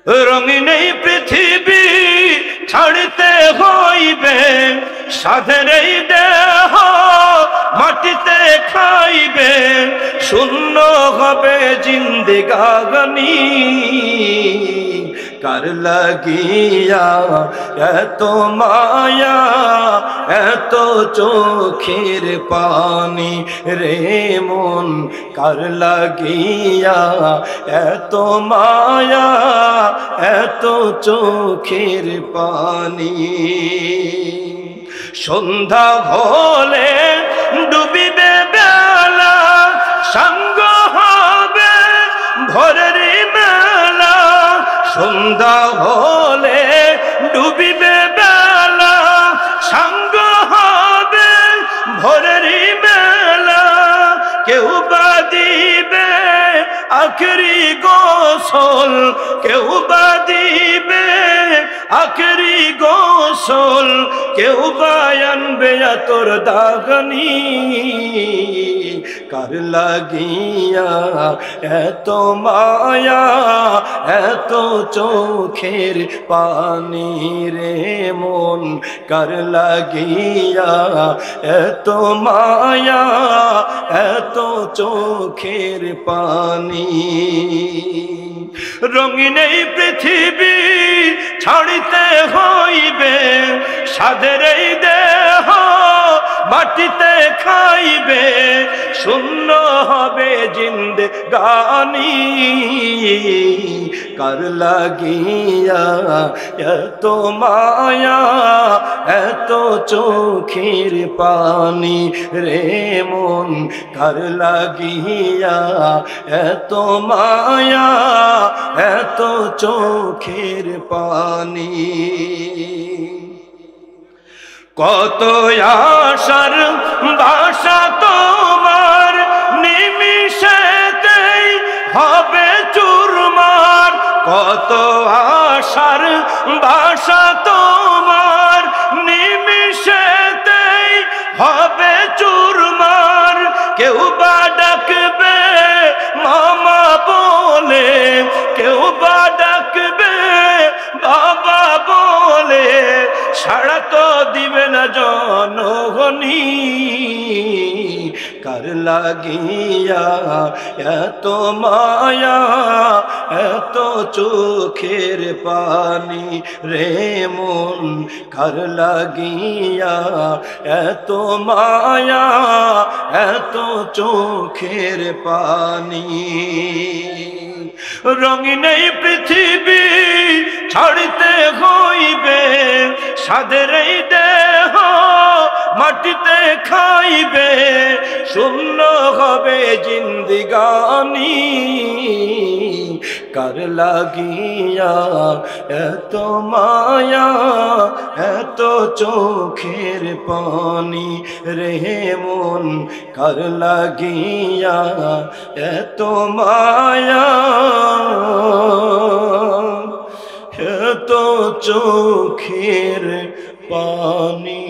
রঙিন এই পৃথিবী ছাড়তে হইবে, সাধের এই দেহ মাটিতে খাইবে, শূন্য হবে জিন্দেগানি। কার লাগিয়া এত মায়া, এত চোখের পানি রে মন, কার লাগিয়া এত মায়া, এত চোখের পানি। সন্ধ্যা হলে ডুবিবে বেলা, সঙ্গ হবে ভোরের মেলা। সন্ধ্যা হলে ডুবিবে বেলা, সঙ্গ হবে ভোরের মেলা। কেউ বা দিবে আখেরি গোসল, কেউ বা দিবে আখেরি গোসল, কেউ বা আনবে আতর দাগনি। কার লাগিয়া এত মায়া, এত চোখের পানি রে মন, কার লাগিয়া এত মায়া, এত চোখের পানি। রঙিন এই পৃথিবী ছাড়িতে হইবে, সাধের এই দেহ মাটিতে খাইবে, শূন্য হবে জিন্দেগানি। কার লাগিয়া এত মায়া, এত চোখের পানি রে মন, কার লাগিয়া এত মায়া, এত চোখের পানি। কত আশার বাসা তোমার নিমিষেতেই হবে চুরমার। কত আশার বাসা তোমার নিমিষেতেই হবে চুরমার। কেউ বা ডাকবে মামা বলে, কেউ বা ডাকবে বাবা বলে, সাড়া তো দিবে না জনগণী। কার লাগিয়া এত মায়া, এত চোখের পানি রে মন, কার লাগিয়া এত মায়া, এত চোখের পানি। রঙিন এই পৃথিবী ছাড়িতে হইবে, সাধের এই দেহ মাটিতে খাইবে, শূন্য হবে জিন্দেগানি। কার লাগিয়া এত মায়া, এত চোখের পানি রে মন, কার লাগিয়া এত মায়া, এত চোখের পানি।